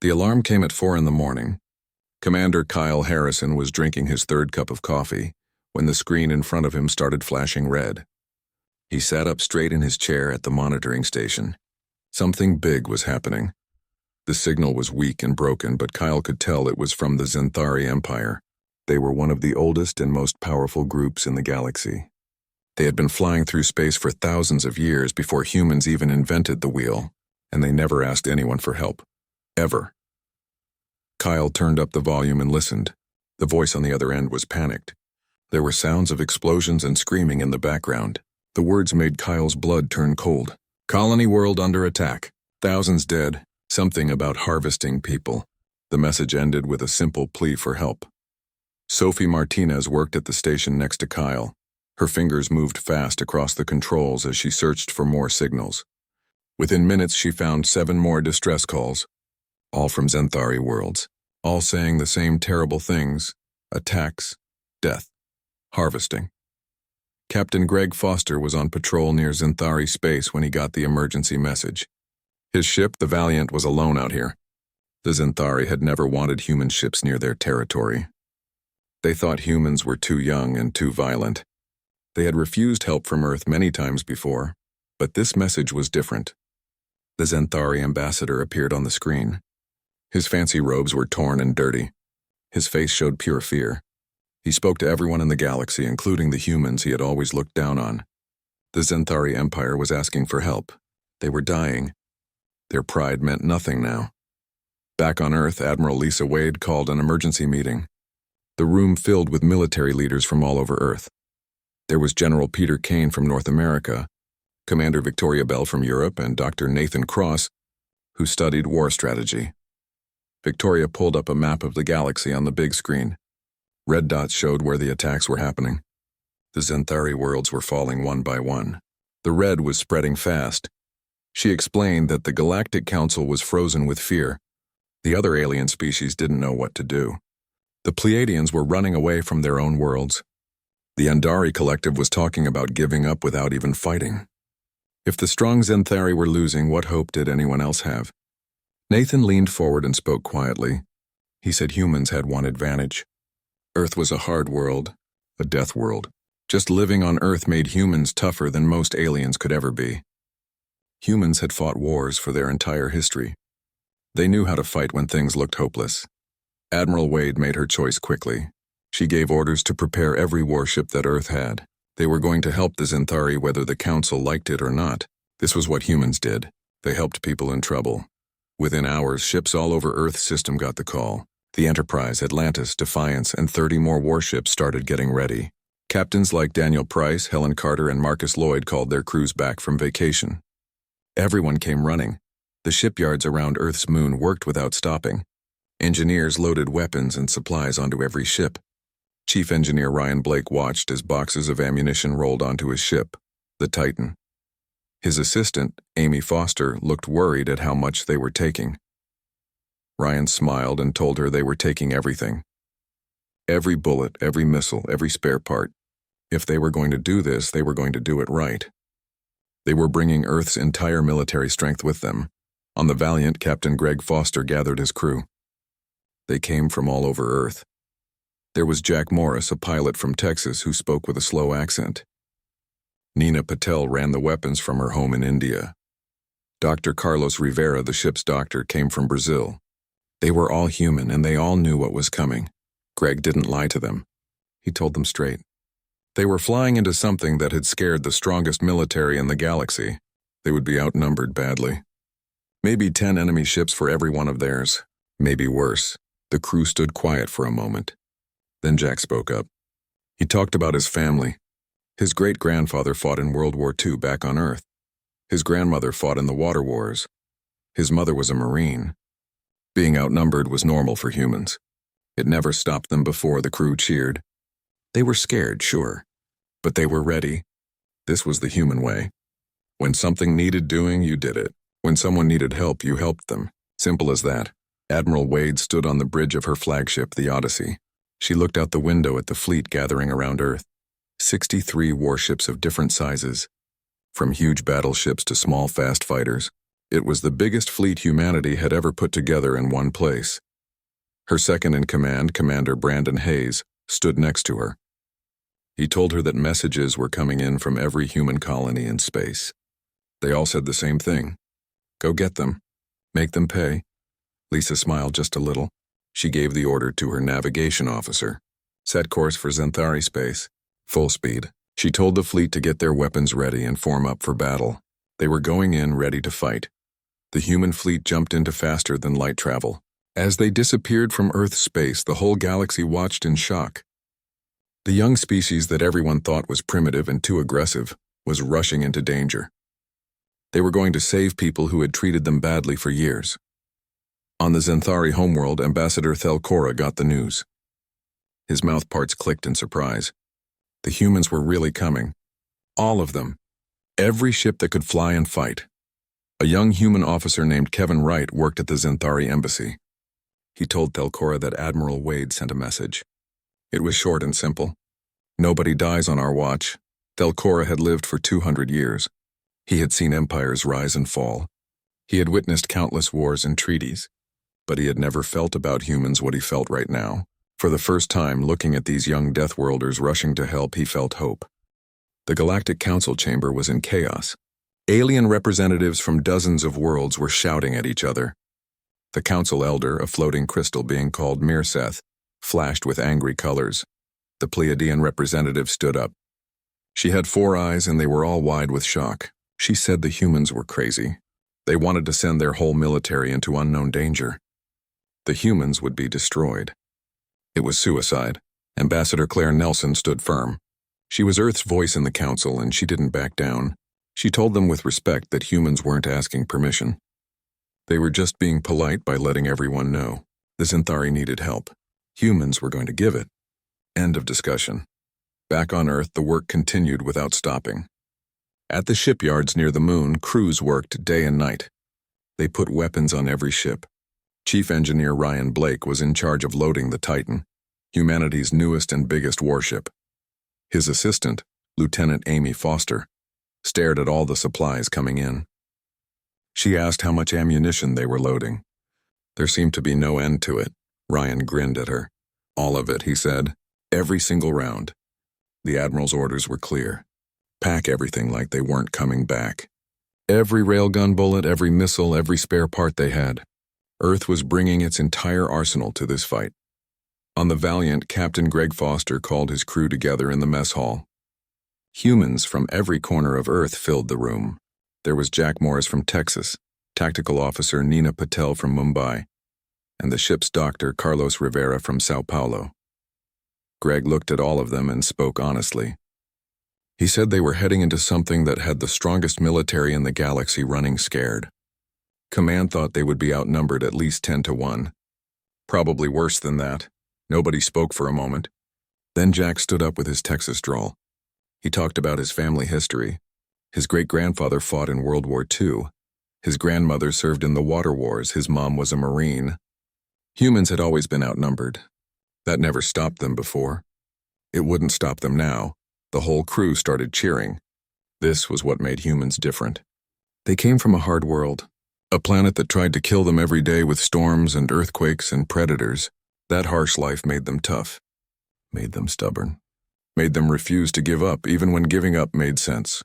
The alarm came at 4 in the morning. Commander Kyle Harrison was drinking his third cup of coffee when the screen in front of him started flashing red. He sat up straight in his chair at the monitoring station. Something big was happening. The signal was weak and broken, but Kyle could tell it was from the Xanthari Empire. They were one of the oldest and most powerful groups in the galaxy. They had been flying through space for thousands of years before humans even invented the wheel, and they never asked anyone for help. Ever. Kyle turned up the volume and listened. The voice on the other end was panicked. There were sounds of explosions and screaming in the background. The words made Kyle's blood turn cold. Colony world under attack. Thousands dead. Something about harvesting people. The message ended with a simple plea for help. Sophie Martinez worked at the station next to Kyle. Her fingers moved fast across the controls as she searched for more signals. Within minutes, she found 7 more distress calls, all from Xanthari worlds, all saying the same terrible things: attacks, death, harvesting. Captain Greg Foster was on patrol near Xanthari space when he got the emergency message. His ship, the Valiant, was alone out here. The Xanthari had never wanted human ships near their territory. They thought humans were too young and too violent. They had refused help from Earth many times before, but this message was different. The Xanthari ambassador appeared on the screen. His fancy robes were torn and dirty. His face showed pure fear. He spoke to everyone in the galaxy, including the humans he had always looked down on. The Xanthari Empire was asking for help. They were dying. Their pride meant nothing now. Back on Earth, Admiral Lisa Wade called an emergency meeting. The room filled with military leaders from all over Earth. There was General Peter Kane from North America, Commander Victoria Bell from Europe, and Dr. Nathan Cross, who studied war strategy. Victoria pulled up a map of the galaxy on the big screen. Red dots showed where the attacks were happening. The Xanthari worlds were falling one by one. The red was spreading fast. She explained that the Galactic Council was frozen with fear. The other alien species didn't know what to do. The Pleiadians were running away from their own worlds. The Andari Collective was talking about giving up without even fighting. If the strong Xanthari were losing, what hope did anyone else have? Nathan leaned forward and spoke quietly. He said humans had one advantage. Earth was a hard world, a death world. Just living on Earth made humans tougher than most aliens could ever be. Humans had fought wars for their entire history. They knew how to fight when things looked hopeless. Admiral Wade made her choice quickly. She gave orders to prepare every warship that Earth had. They were going to help the Xanthari whether the Council liked it or not. This was what humans did. They helped people in trouble. Within hours, ships all over Earth's system got the call. The Enterprise, Atlantis, Defiance, and 30 more warships started getting ready. Captains like Daniel Price, Helen Carter, and Marcus Lloyd called their crews back from vacation. Everyone came running. The shipyards around Earth's moon worked without stopping. Engineers loaded weapons and supplies onto every ship. Chief Engineer Ryan Blake watched as boxes of ammunition rolled onto his ship, the Titan. His assistant, Amy Foster, looked worried at how much they were taking. Ryan smiled and told her they were taking everything. Every bullet, every missile, every spare part. If they were going to do this, they were going to do it right. They were bringing Earth's entire military strength with them. On the Valiant, Captain Greg Foster gathered his crew. They came from all over Earth. There was Jack Morris, a pilot from Texas who spoke with a slow accent. Nina Patel ran the weapons from her home in India. Dr. Carlos Rivera, the ship's doctor, came from Brazil. They were all human, and they all knew what was coming. Greg didn't lie to them. He told them straight. They were flying into something that had scared the strongest military in the galaxy. They would be outnumbered badly. Maybe 10 enemy ships for every one of theirs. Maybe worse. The crew stood quiet for a moment. Then Jack spoke up. He talked about his family. His great-grandfather fought in World War II back on Earth. His grandmother fought in the water wars. His mother was a Marine. Being outnumbered was normal for humans. It never stopped them before the crew cheered. They were scared, sure, but they were ready. This was the human way. When something needed doing, you did it. When someone needed help, you helped them. Simple as that. Admiral Wade stood on the bridge of her flagship, the Odyssey. She looked out the window at the fleet gathering around Earth. 63 warships of different sizes, from huge battleships to small fast fighters. It was the biggest fleet humanity had ever put together in one place. Her second-in-command, Commander Brandon Hayes, stood next to her. He told her that messages were coming in from every human colony in space. They all said the same thing. Go get them. Make them pay. Lisa smiled just a little. She gave the order to her navigation officer. Set course for Xanthari space. Full speed. She told the fleet to get their weapons ready and form up for battle. They were going in ready to fight. The human fleet jumped into faster than light travel. As they disappeared from Earth's space, the whole galaxy watched in shock. The young species that everyone thought was primitive and too aggressive was rushing into danger. They were going to save people who had treated them badly for years. On the Xanthari homeworld, Ambassador Thelcora got the news. His mouth parts clicked in surprise. The humans were really coming. All of them. Every ship that could fly and fight. A young human officer named Kevin Wright worked at the Xanthari embassy. He told Thelcora that Admiral Wade sent a message. It was short and simple. Nobody dies on our watch. Thelcora had lived for 200 years. He had seen empires rise and fall. He had witnessed countless wars and treaties. But he had never felt about humans what he felt right now. For the first time, looking at these young Deathworlders rushing to help, he felt hope. The Galactic Council chamber was in chaos. Alien representatives from dozens of worlds were shouting at each other. The council elder, a floating crystal being called Mirseth, flashed with angry colors. The Pleiadian representative stood up. She had 4 eyes and they were all wide with shock. She said the humans were crazy. They wanted to send their whole military into unknown danger. The humans would be destroyed. It was suicide. Ambassador Claire Nelson stood firm. She was Earth's voice in the council and she didn't back down. She told them with respect that humans weren't asking permission. They were just being polite by letting everyone know. The Xanthari needed help. Humans were going to give it. End of discussion. Back on Earth, the work continued without stopping. At the shipyards near the moon, crews worked day and night. They put weapons on every ship. Chief Engineer Ryan Blake was in charge of loading the Titan, humanity's newest and biggest warship. His assistant, Lieutenant Amy Foster, stared at all the supplies coming in. She asked how much ammunition they were loading. There seemed to be no end to it. Ryan grinned at her. All of it, he said. Every single round. The Admiral's orders were clear. Pack everything like they weren't coming back. Every railgun bullet, every missile, every spare part they had. Earth was bringing its entire arsenal to this fight. On the Valiant, Captain Greg Foster called his crew together in the mess hall. Humans from every corner of Earth filled the room. There was Jack Morris from Texas, Tactical Officer Nina Patel from Mumbai, and the ship's doctor Carlos Rivera from Sao Paulo. Greg looked at all of them and spoke honestly. He said they were heading into something that had the strongest military in the galaxy running scared. Command thought they would be outnumbered at least 10-1. Probably worse than that. Nobody spoke for a moment. Then Jack stood up with his Texas drawl. He talked about his family history. His great-grandfather fought in World War II. His grandmother served in the water wars. His mom was a Marine. Humans had always been outnumbered. That never stopped them before. It wouldn't stop them now. The whole crew started cheering. This was what made humans different. They came from a hard world. A planet that tried to kill them every day with storms and earthquakes and predators. That harsh life made them tough. Made them stubborn. Made them refuse to give up, even when giving up made sense.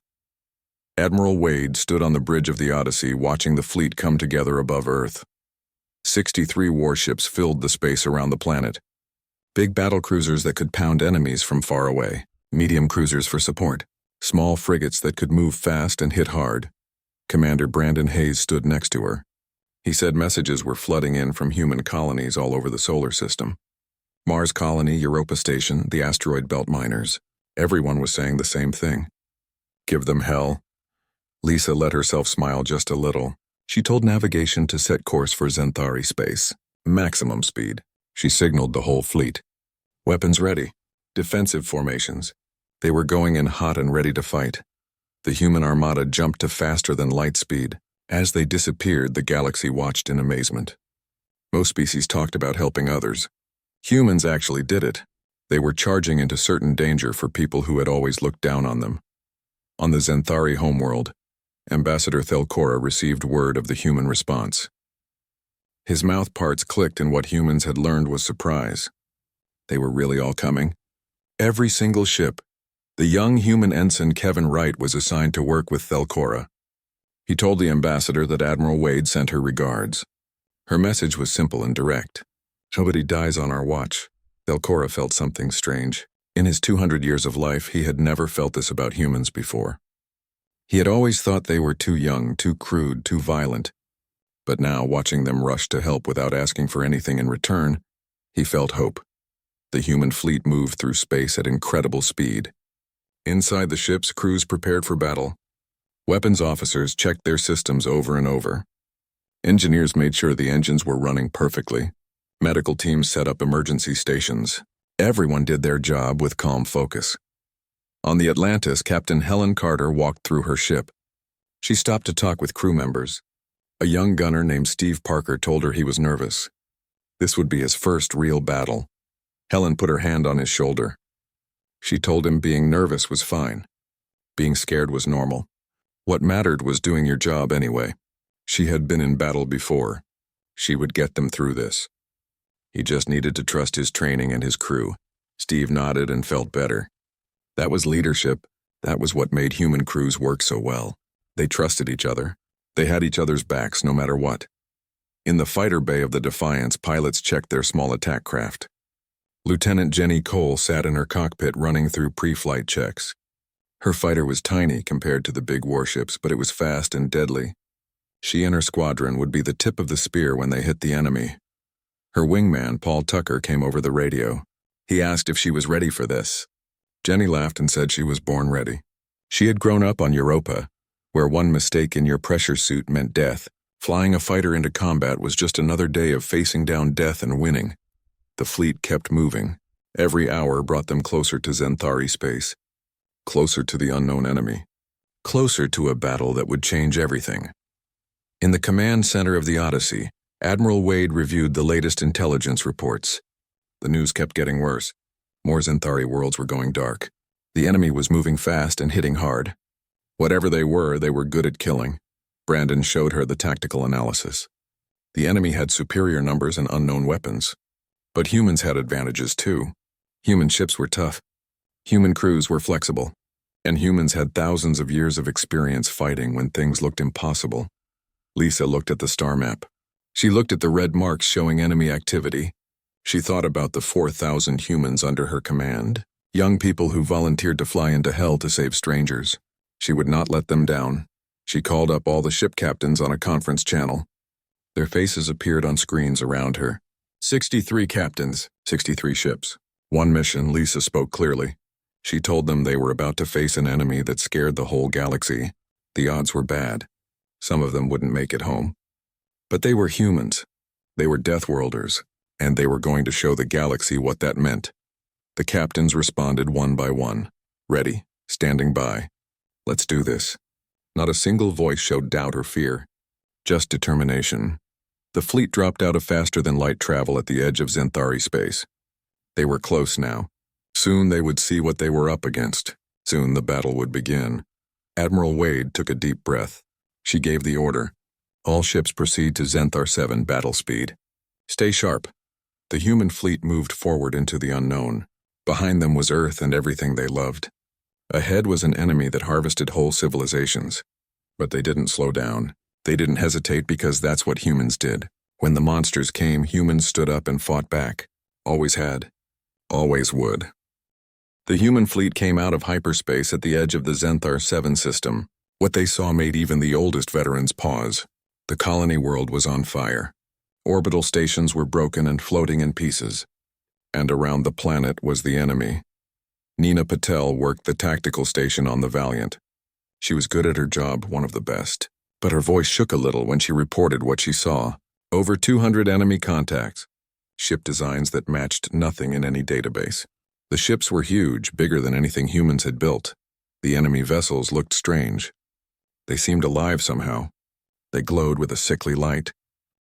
Admiral Wade stood on the bridge of the Odyssey watching the fleet come together above Earth. 63 warships filled the space around the planet. Big battlecruisers that could pound enemies from far away. Medium cruisers for support. Small frigates that could move fast and hit hard. Commander Brandon Hayes stood next to her. He said messages were flooding in from human colonies all over the solar system. Mars Colony, Europa Station, the asteroid belt miners. Everyone was saying the same thing. Give them hell. Lisa let herself smile just a little. She told navigation to set course for Xanthari space. Maximum speed. She signaled the whole fleet. Weapons ready. Defensive formations. They were going in hot and ready to fight. The human armada jumped to faster than light speed. As they disappeared, the galaxy watched in amazement. Most species talked about helping others. Humans actually did it. They were charging into certain danger for people who had always looked down on them. On the Xanthari homeworld, Ambassador Thelcora received word of the human response. His mouth parts clicked, and what humans had learned was surprise. They were really all coming. Every single ship. The young human ensign Kevin Wright was assigned to work with Thelcora. He told the ambassador that Admiral Wade sent her regards. Her message was simple and direct. Nobody dies on our watch. Thelcora felt something strange. In his 200 years of life, he had never felt this about humans before. He had always thought they were too young, too crude, too violent. But now, watching them rush to help without asking for anything in return, he felt hope. The human fleet moved through space at incredible speed. Inside the ships, crews prepared for battle. Weapons officers checked their systems over and over. Engineers made sure the engines were running perfectly. Medical teams set up emergency stations. Everyone did their job with calm focus. On the Atlantis, Captain Helen Carter walked through her ship. She stopped to talk with crew members. A young gunner named Steve Parker told her he was nervous. This would be his first real battle. Helen put her hand on his shoulder. She told him being nervous was fine. Being scared was normal. What mattered was doing your job anyway. She had been in battle before. She would get them through this. He just needed to trust his training and his crew. Steve nodded and felt better. That was leadership. That was what made human crews work so well. They trusted each other. They had each other's backs no matter what. In the fighter bay of the Defiance, pilots checked their small attack craft. Lieutenant Jenny Cole sat in her cockpit running through pre-flight checks. Her fighter was tiny compared to the big warships, but it was fast and deadly. She and her squadron would be the tip of the spear when they hit the enemy. Her wingman, Paul Tucker, came over the radio. He asked if she was ready for this. Jenny laughed and said she was born ready. She had grown up on Europa, where one mistake in your pressure suit meant death. Flying a fighter into combat was just another day of facing down death and winning. The fleet kept moving. Every hour brought them closer to Zenthari space, closer to the unknown enemy, closer to a battle that would change everything. In the command center of the Odyssey, Admiral Wade reviewed the latest intelligence reports. The news kept getting worse. More Zenthari worlds were going dark. The enemy was moving fast and hitting hard. Whatever they were good at killing. Brandon showed her the tactical analysis. The enemy had superior numbers and unknown weapons. But humans had advantages too. Human ships were tough. Human crews were flexible. And humans had thousands of years of experience fighting when things looked impossible. Lisa looked at the star map. She looked at the red marks showing enemy activity. She thought about the 4,000 humans under her command, young people who volunteered to fly into hell to save strangers. She would not let them down. She called up all the ship captains on a conference channel. Their faces appeared on screens around her. 63 captains, 63 ships. One mission, Lisa spoke clearly. She told them they were about to face an enemy that scared the whole galaxy. The odds were bad. Some of them wouldn't make it home. But they were humans. They were Deathworlders, and they were going to show the galaxy what that meant. The captains responded one by one. Ready, standing by. Let's do this. Not a single voice showed doubt or fear. Just determination. The fleet dropped out of faster-than-light travel at the edge of Zenthari space. They were close now. Soon they would see what they were up against. Soon the battle would begin. Admiral Wade took a deep breath. She gave the order. All ships proceed to Zenthar 7 battle speed. Stay sharp. The human fleet moved forward into the unknown. Behind them was Earth and everything they loved. Ahead was an enemy that harvested whole civilizations. But they didn't slow down. They didn't hesitate because that's what humans did. When the monsters came, humans stood up and fought back. Always had. Always would. The human fleet came out of hyperspace at the edge of the Zenthar 7 system. What they saw made even the oldest veterans pause. The colony world was on fire. Orbital stations were broken and floating in pieces. And around the planet was the enemy. Nina Patel worked the tactical station on the Valiant. She was good at her job, one of the best. But her voice shook a little when she reported what she saw. Over 200 enemy contacts. Ship designs that matched nothing in any database. The ships were huge, bigger than anything humans had built. The enemy vessels looked strange. They seemed alive somehow. They glowed with a sickly light.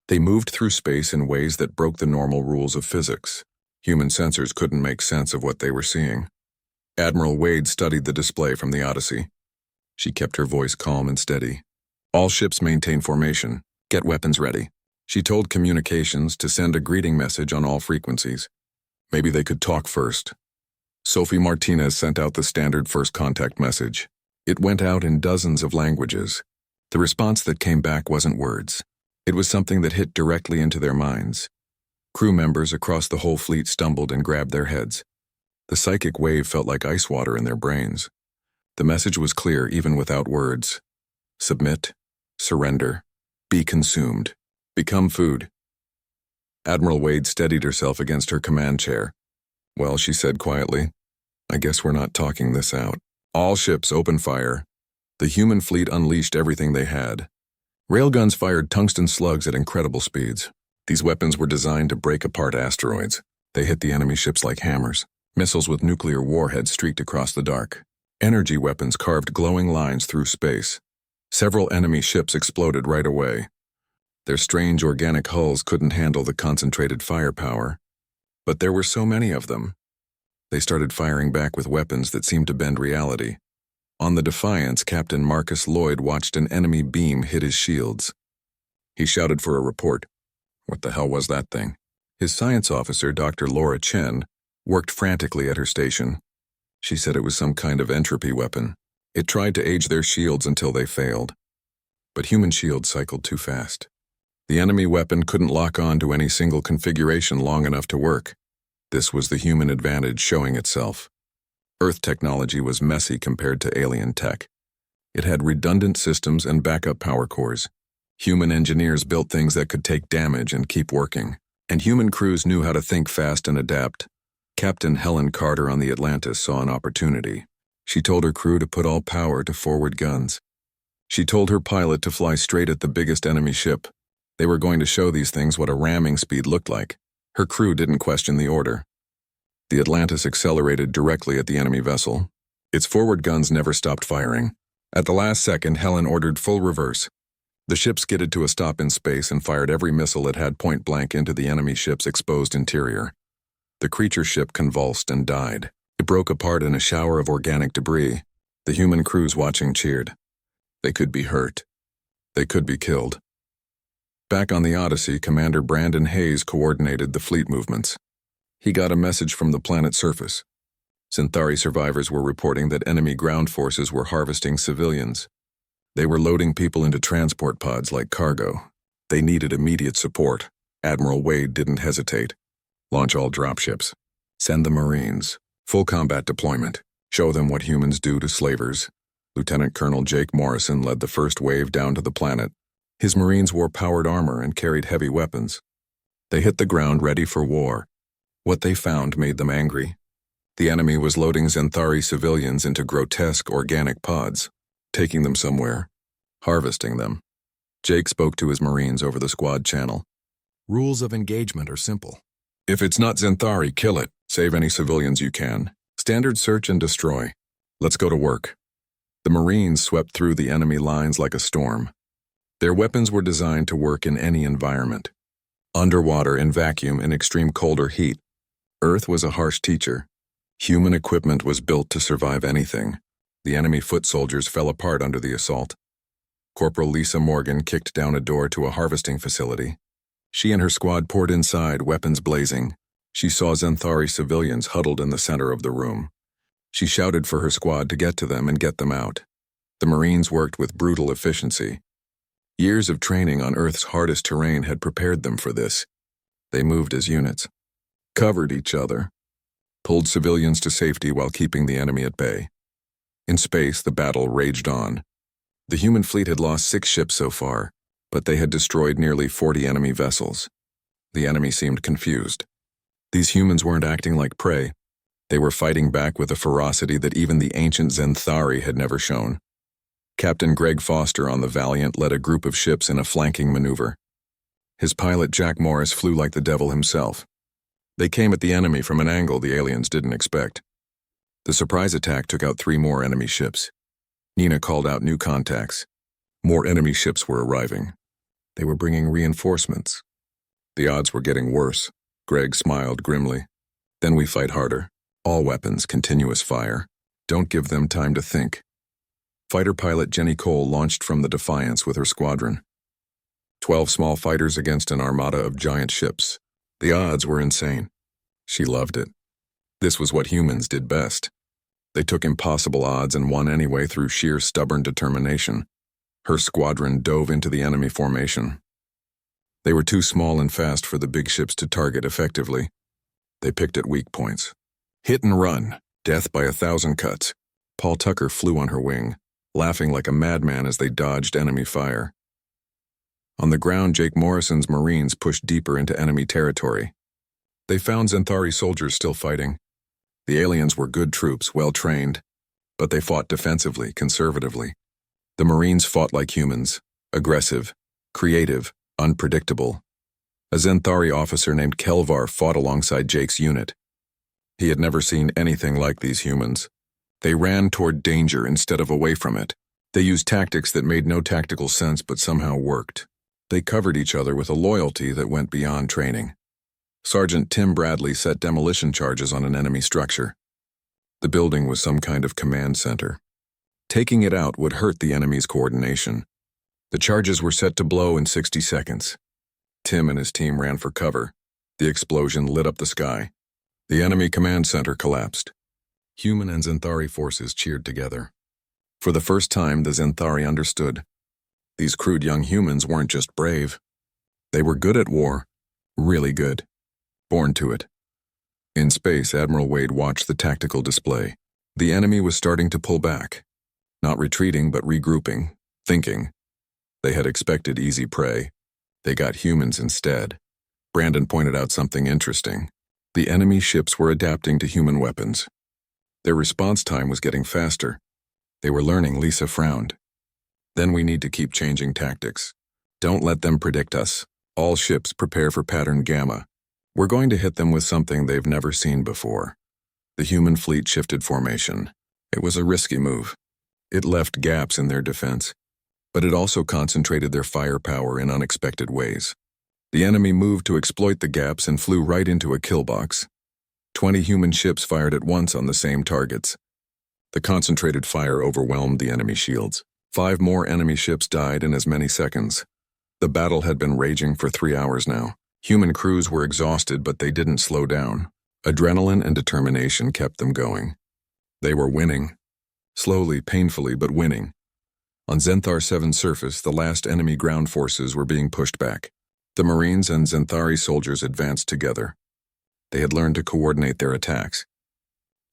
They moved through space in ways that broke the normal rules of physics. Human sensors couldn't make sense of what they were seeing. Admiral Wade studied the display from the Odyssey. She kept her voice calm and steady. All ships maintain formation. Get weapons ready. She told communications to send a greeting message on all frequencies. Maybe they could talk first. Sophie Martinez sent out the standard first contact message. It went out in dozens of languages. The response that came back wasn't words. It was something that hit directly into their minds. Crew members across the whole fleet stumbled and grabbed their heads. The psychic wave felt like ice water in their brains. The message was clear even without words. Submit, surrender, be consumed, become food. Admiral Wade steadied herself against her command chair. Well, she said quietly, I guess we're not talking this out. All ships open fire. The human fleet unleashed everything they had. Railguns fired tungsten slugs at incredible speeds. These weapons were designed to break apart asteroids. They hit the enemy ships like hammers. Missiles with nuclear warheads streaked across the dark. Energy weapons carved glowing lines through space. Several enemy ships exploded right away. Their strange organic hulls couldn't handle the concentrated firepower. But there were so many of them. They started firing back with weapons that seemed to bend reality. On the Defiance, Captain Marcus Lloyd watched an enemy beam hit his shields. He shouted for a report. What the hell was that thing? His science officer, Dr. Laura Chen, worked frantically at her station. She said it was some kind of entropy weapon. It tried to age their shields until they failed. But human shields cycled too fast. The enemy weapon couldn't lock on to any single configuration long enough to work. This was the human advantage showing itself. Earth technology was messy compared to alien tech. It had redundant systems and backup power cores. Human engineers built things that could take damage and keep working. And human crews knew how to think fast and adapt. Captain Helen Carter on the Atlantis saw an opportunity. She told her crew to put all power to forward guns. She told her pilot to fly straight at the biggest enemy ship. They were going to show these things what a ramming speed looked like. Her crew didn't question the order. The Atlantis accelerated directly at the enemy vessel. Its forward guns never stopped firing. At the last second, Helen ordered full reverse. The ship skidded to a stop in space and fired every missile it had point blank into the enemy ship's exposed interior. The creature ship convulsed and died. It broke apart in a shower of organic debris. The human crews watching cheered. They could be hurt. They could be killed. Back on the Odyssey, Commander Brandon Hayes coordinated the fleet movements. He got a message from the planet's surface. Centauri survivors were reporting that enemy ground forces were harvesting civilians. They were loading people into transport pods like cargo. They needed immediate support. Admiral Wade didn't hesitate. Launch all dropships. Send the Marines. Full combat deployment. Show them what humans do to slavers. Lieutenant Colonel Jake Morrison led the first wave down to the planet. His Marines wore powered armor and carried heavy weapons. They hit the ground ready for war. What they found made them angry. The enemy was loading Xanthari civilians into grotesque organic pods, taking them somewhere, harvesting them. Jake spoke to his Marines over the squad channel. Rules of engagement are simple. If it's not Xanthari, kill it. Save any civilians you can. Standard search and destroy. Let's go to work. The Marines swept through the enemy lines like a storm. Their weapons were designed to work in any environment. Underwater, in vacuum, in extreme cold or heat. Earth was a harsh teacher. Human equipment was built to survive anything. The enemy foot soldiers fell apart under the assault. Corporal Lisa Morgan kicked down a door to a harvesting facility. She and her squad poured inside, weapons blazing. She saw Xanthari civilians huddled in the center of the room. She shouted for her squad to get to them and get them out. The Marines worked with brutal efficiency. Years of training on Earth's hardest terrain had prepared them for this. They moved as units, covered each other, pulled civilians to safety while keeping the enemy at bay. In space, the battle raged on. The human fleet had lost 6 ships so far, but they had destroyed nearly 40 enemy vessels. The enemy seemed confused. These humans weren't acting like prey. They were fighting back with a ferocity that even the ancient Xanthari had never shown. Captain Greg Foster on the Valiant led a group of ships in a flanking maneuver. His pilot, Jack Morris, flew like the devil himself. They came at the enemy from an angle the aliens didn't expect. The surprise attack took out 3 more enemy ships. Nina called out new contacts. More enemy ships were arriving. They were bringing reinforcements. The odds were getting worse. Greg smiled grimly. Then we fight harder. All weapons, continuous fire. Don't give them time to think. Fighter pilot Jenny Cole launched from the Defiance with her squadron. 12 small fighters against an armada of giant ships. The odds were insane. She loved it. This was what humans did best. They took impossible odds and won anyway through sheer stubborn determination. Her squadron dove into the enemy formation. They were too small and fast for the big ships to target effectively. They picked at weak points. Hit and run. Death by 1,000 cuts. Paul Tucker flew on her wing, laughing like a madman as they dodged enemy fire. On the ground, Jake Morrison's Marines pushed deeper into enemy territory. They found Xanthari soldiers still fighting. The aliens were good troops, well-trained, but they fought defensively, conservatively. The Marines fought like humans, aggressive, creative, unpredictable. A Xanthari officer named Kelvar fought alongside Jake's unit. He had never seen anything like these humans. They ran toward danger instead of away from it. They used tactics that made no tactical sense but somehow worked. They covered each other with a loyalty that went beyond training. Sergeant Tim Bradley set demolition charges on an enemy structure. The building was some kind of command center. Taking it out would hurt the enemy's coordination. The charges were set to blow in 60 seconds. Tim and his team ran for cover. The explosion lit up the sky. The enemy command center collapsed. Human and Xanthari forces cheered together. For the first time, the Xanthari understood. These crude young humans weren't just brave. They were good at war, really good. Born to it. In space, Admiral Wade watched the tactical display. The enemy was starting to pull back. Not retreating, but regrouping, thinking. They had expected easy prey. They got humans instead. Brandon pointed out something interesting. The enemy ships were adapting to human weapons. Their response time was getting faster. They were learning. Lisa frowned. Then we need to keep changing tactics. Don't let them predict us. All ships prepare for pattern Gamma. We're going to hit them with something they've never seen before. The human fleet shifted formation. It was a risky move. It left gaps in their defense, but it also concentrated their firepower in unexpected ways. The enemy moved to exploit the gaps and flew right into a kill box. 20 human ships fired at once on the same targets. The concentrated fire overwhelmed the enemy shields. 5 more enemy ships died in as many seconds. The battle had been raging for 3 hours now. Human crews were exhausted, but they didn't slow down. Adrenaline and determination kept them going. They were winning. Slowly, painfully, but winning. On Xanthar 7's surface, the last enemy ground forces were being pushed back. The Marines and Xanthari soldiers advanced together. They had learned to coordinate their attacks.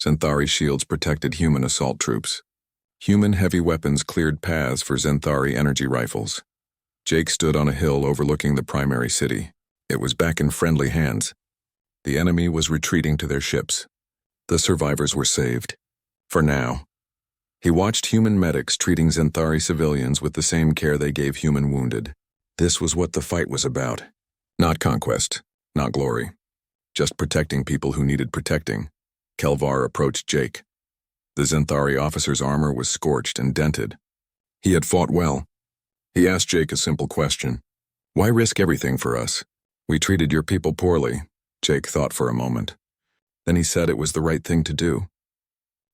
Xanthari shields protected human assault troops. Human heavy weapons cleared paths for Xanthari energy rifles. Jake stood on a hill overlooking the primary city. It was back in friendly hands. The enemy was retreating to their ships. The survivors were saved. For now. He watched human medics treating Xanthari civilians with the same care they gave human wounded. This was what the fight was about. Not conquest, not glory. Just protecting people who needed protecting. Kelvar approached Jake. The Xanthari officer's armor was scorched and dented. He had fought well. He asked Jake a simple question. Why risk everything for us? We treated your people poorly. Jake thought for a moment. Then he said it was the right thing to do.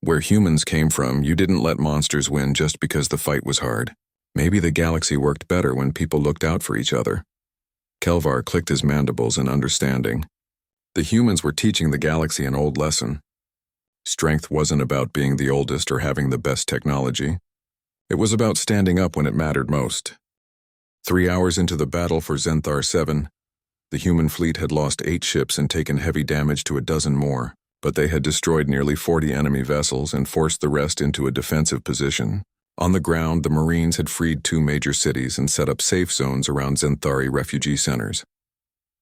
Where humans came from, you didn't let monsters win just because the fight was hard. Maybe the galaxy worked better when people looked out for each other. Kelvar clicked his mandibles in understanding. The humans were teaching the galaxy an old lesson. Strength wasn't about being the oldest or having the best technology. It was about standing up when it mattered most. 3 hours into the battle for Xanthar 7, the human fleet had lost 8 ships and taken heavy damage to a dozen more, but they had destroyed nearly 40 enemy vessels and forced the rest into a defensive position. On the ground, the Marines had freed 2 major cities and set up safe zones around Xanthari refugee centers.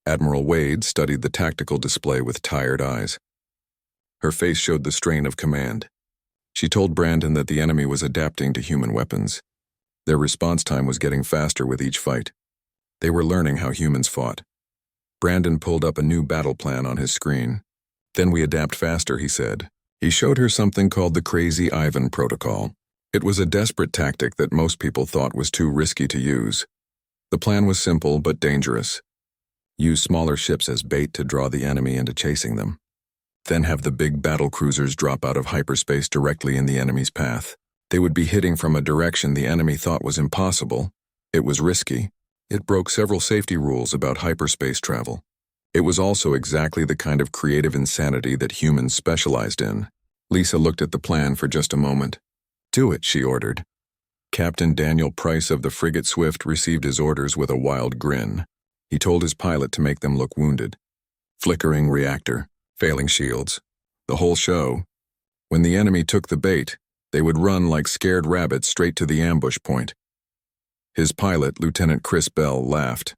Admiral Wade studied the tactical display with tired eyes. Her face showed the strain of command. She told Brandon that the enemy was adapting to human weapons. Their response time was getting faster with each fight. They were learning how humans fought. Brandon pulled up a new battle plan on his screen. Then we adapt faster, he said. He showed her something called the Crazy Ivan Protocol. It was a desperate tactic that most people thought was too risky to use. The plan was simple but dangerous. Use smaller ships as bait to draw the enemy into chasing them. Then have the big battle cruisers drop out of hyperspace directly in the enemy's path. They would be hitting from a direction the enemy thought was impossible. It was risky. It broke several safety rules about hyperspace travel. It was also exactly the kind of creative insanity that humans specialized in. Lisa looked at the plan for just a moment. "Do it," she ordered. Captain Daniel Price of the frigate Swift received his orders with a wild grin. He told his pilot to make them look wounded. Flickering reactor, failing shields, the whole show. When the enemy took the bait, they would run like scared rabbits straight to the ambush point. His pilot, Lieutenant Chris Bell, laughed.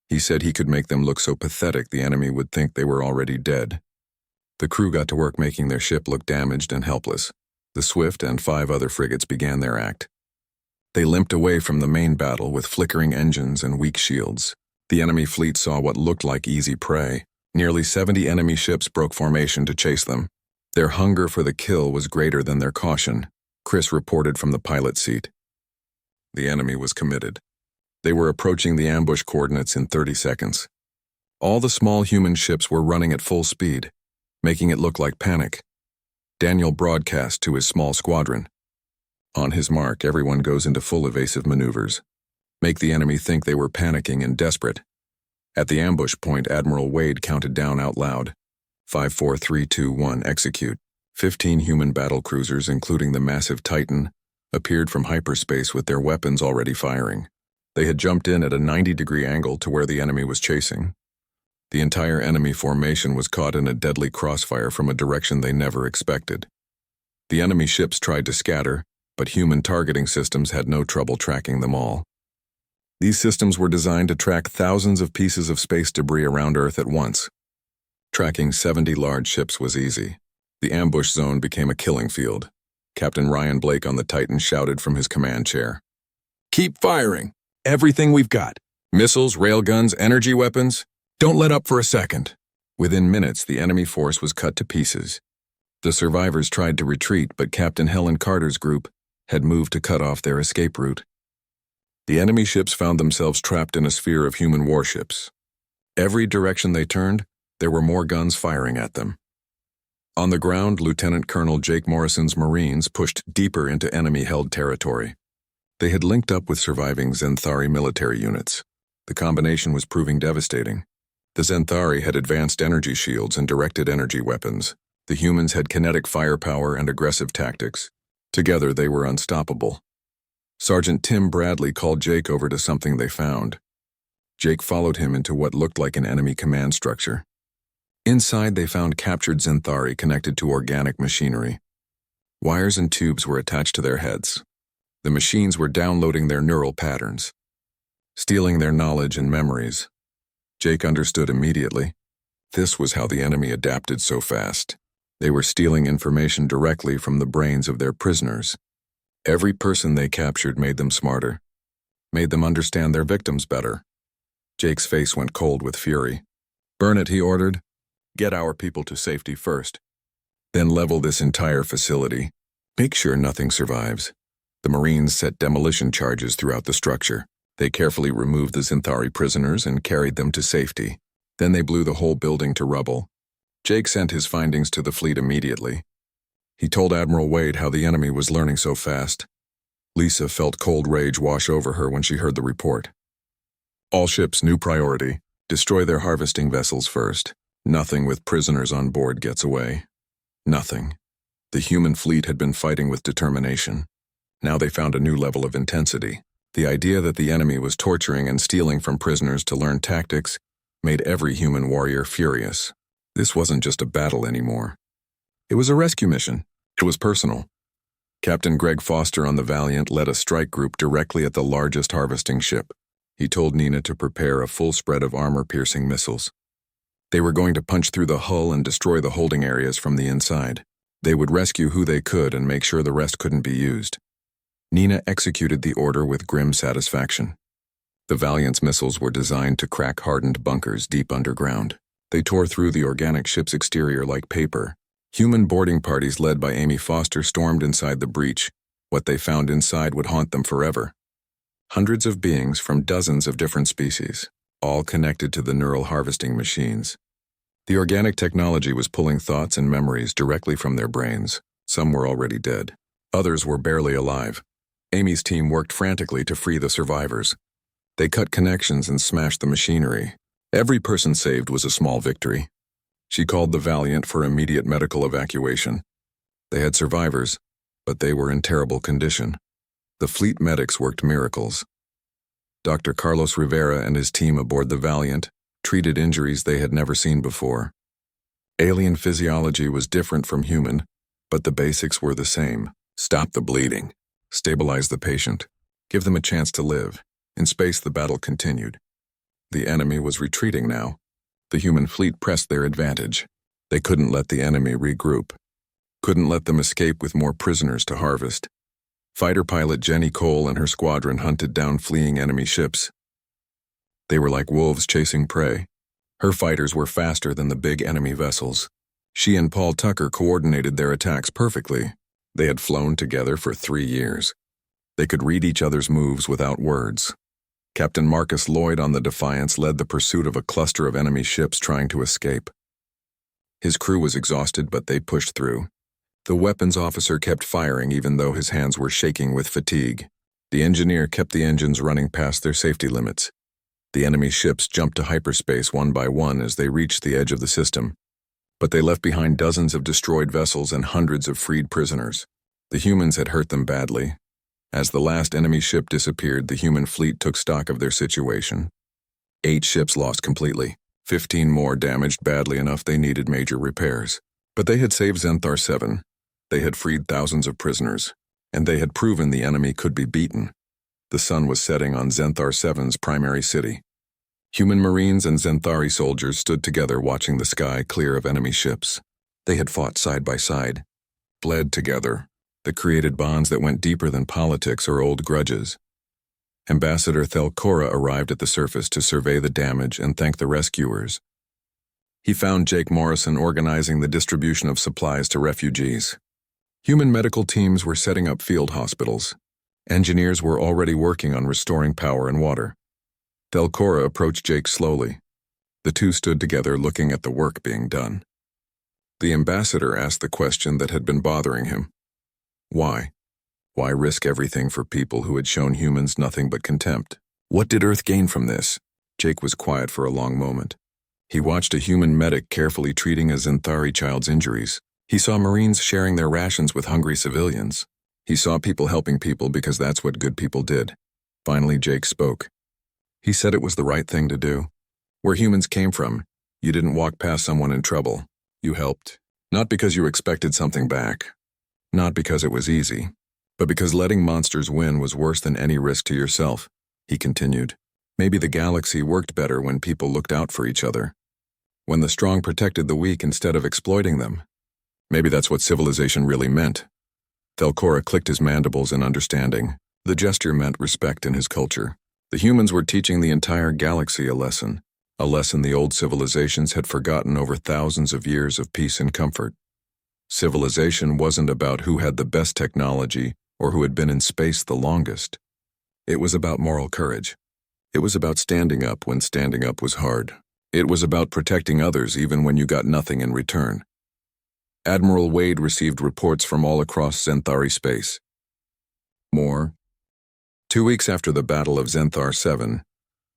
He said he could make them look so pathetic the enemy would think they were already dead. The crew got to work making their ship look damaged and helpless. The Swift and 5 other frigates began their act. They limped away from the main battle with flickering engines and weak shields. The enemy fleet saw what looked like easy prey. Nearly 70 enemy ships broke formation to chase them. Their hunger for the kill was greater than their caution, Chris reported from the pilot seat. The enemy was committed. They were approaching the ambush coordinates in 30 seconds. All the small human ships were running at full speed, making it look like panic. Daniel broadcast to his small squadron. On his mark, everyone goes into full evasive maneuvers. Make the enemy think they were panicking and desperate. At the ambush point, Admiral Wade counted down out loud. 5, 4, 3, 2, 1, execute. 15 human battle cruisers, including the massive Titan, appeared from hyperspace with their weapons already firing. They had jumped in at a 90-degree angle to where the enemy was chasing. The entire enemy formation was caught in a deadly crossfire from a direction they never expected. The enemy ships tried to scatter, but human targeting systems had no trouble tracking them all. These systems were designed to track thousands of pieces of space debris around Earth at once. Tracking 70 large ships was easy. The ambush zone became a killing field. Captain Ryan Blake on the Titan shouted from his command chair. "Keep firing! Everything we've got. Missiles, railguns, energy weapons. Don't let up for a second." Within minutes, the enemy force was cut to pieces. The survivors tried to retreat, but Captain Helen Carter's group had moved to cut off their escape route. The enemy ships found themselves trapped in a sphere of human warships. Every direction they turned, there were more guns firing at them. On the ground, Lieutenant Colonel Jake Morrison's Marines pushed deeper into enemy-held territory. They had linked up with surviving Zenthari military units. The combination was proving devastating. The Zenthari had advanced energy shields and directed energy weapons. The humans had kinetic firepower and aggressive tactics. Together, they were unstoppable. Sergeant Tim Bradley called Jake over to something they found. Jake followed him into what looked like an enemy command structure. Inside, they found captured Zenthari connected to organic machinery. Wires and tubes were attached to their heads. The machines were downloading their neural patterns, stealing their knowledge and memories. Jake understood immediately. This was how the enemy adapted so fast. They were stealing information directly from the brains of their prisoners. Every person they captured made them smarter, made them understand their victims better. Jake's face went cold with fury. "Burn it," he ordered. "Get our people to safety first. Then level this entire facility. Make sure nothing survives." The Marines set demolition charges throughout the structure. They carefully removed the Zenthari prisoners and carried them to safety. Then they blew the whole building to rubble. Jake sent his findings to the fleet immediately. He told Admiral Wade how the enemy was learning so fast. Lisa felt cold rage wash over her when she heard the report. "All ships, new priority. Destroy their harvesting vessels first. Nothing with prisoners on board gets away. Nothing." The human fleet had been fighting with determination. Now they found a new level of intensity. The idea that the enemy was torturing and stealing from prisoners to learn tactics made every human warrior furious. This wasn't just a battle anymore. It was a rescue mission. It was personal. Captain Greg Foster on the Valiant led a strike group directly at the largest harvesting ship. He told Nina to prepare a full spread of armor-piercing missiles. They were going to punch through the hull and destroy the holding areas from the inside. They would rescue who they could and make sure the rest couldn't be used. Nina executed the order with grim satisfaction. The Valiant's missiles were designed to crack hardened bunkers deep underground. They tore through the organic ship's exterior like paper. Human boarding parties led by Amy Foster stormed inside the breach. What they found inside would haunt them forever. Hundreds of beings from dozens of different species, all connected to the neural harvesting machines. The organic technology was pulling thoughts and memories directly from their brains. Some were already dead. Others were barely alive. Amy's team worked frantically to free the survivors. They cut connections and smashed the machinery. Every person saved was a small victory. She called the Valiant for immediate medical evacuation. They had survivors, but they were in terrible condition. The fleet medics worked miracles. Dr. Carlos Rivera and his team aboard the Valiant treated injuries they had never seen before. Alien physiology was different from human, but the basics were the same. Stop the bleeding. Stabilize the patient. Give them a chance to live. In space, the battle continued. The enemy was retreating now. The human fleet pressed their advantage. They couldn't let the enemy regroup. Couldn't let them escape with more prisoners to harvest. Fighter pilot Jenny Cole and her squadron hunted down fleeing enemy ships. They were like wolves chasing prey. Her fighters were faster than the big enemy vessels. She and Paul Tucker coordinated their attacks perfectly. They had flown together for 3 years. They could read each other's moves without words. Captain Marcus Lloyd on the Defiance led the pursuit of a cluster of enemy ships trying to escape. His crew was exhausted, but they pushed through. The weapons officer kept firing even though his hands were shaking with fatigue. The engineer kept the engines running past their safety limits. The enemy ships jumped to hyperspace one by one as they reached the edge of the system. But they left behind dozens of destroyed vessels and hundreds of freed prisoners. The humans had hurt them badly. As the last enemy ship disappeared, the human fleet took stock of their situation. 8 ships lost completely. 15 more damaged badly enough they needed major repairs. But they had saved Xanthar 7. They had freed thousands of prisoners. And they had proven the enemy could be beaten. The sun was setting on Xanthar 7's primary city. Human Marines and Xanthari soldiers stood together watching the sky clear of enemy ships. They had fought side by side, bled together, that created bonds that went deeper than politics or old grudges. Ambassador Thelcora arrived at the surface to survey the damage and thank the rescuers. He found Jake Morrison organizing the distribution of supplies to refugees. Human medical teams were setting up field hospitals. Engineers were already working on restoring power and water. Thelcora approached Jake slowly. The two stood together looking at the work being done. The ambassador asked the question that had been bothering him. Why? Why risk everything for people who had shown humans nothing but contempt? What did Earth gain from this? Jake was quiet for a long moment. He watched a human medic carefully treating a Xanthari child's injuries. He saw Marines sharing their rations with hungry civilians. He saw people helping people because that's what good people did. Finally, Jake spoke. He said it was the right thing to do. Where humans came from, you didn't walk past someone in trouble. You helped. Not because you expected something back. Not because it was easy. But because letting monsters win was worse than any risk to yourself, he continued. Maybe the galaxy worked better when people looked out for each other. When the strong protected the weak instead of exploiting them. Maybe that's what civilization really meant. Thelcora clicked his mandibles in understanding. The gesture meant respect in his culture. The humans were teaching the entire galaxy a lesson the old civilizations had forgotten over thousands of years of peace and comfort. Civilization wasn't about who had the best technology or who had been in space the longest. It was about moral courage. It was about standing up when standing up was hard. It was about protecting others even when you got nothing in return. Admiral Wade received reports from all across Xanthari space. More. 2 weeks after the Battle of Xanthar 7,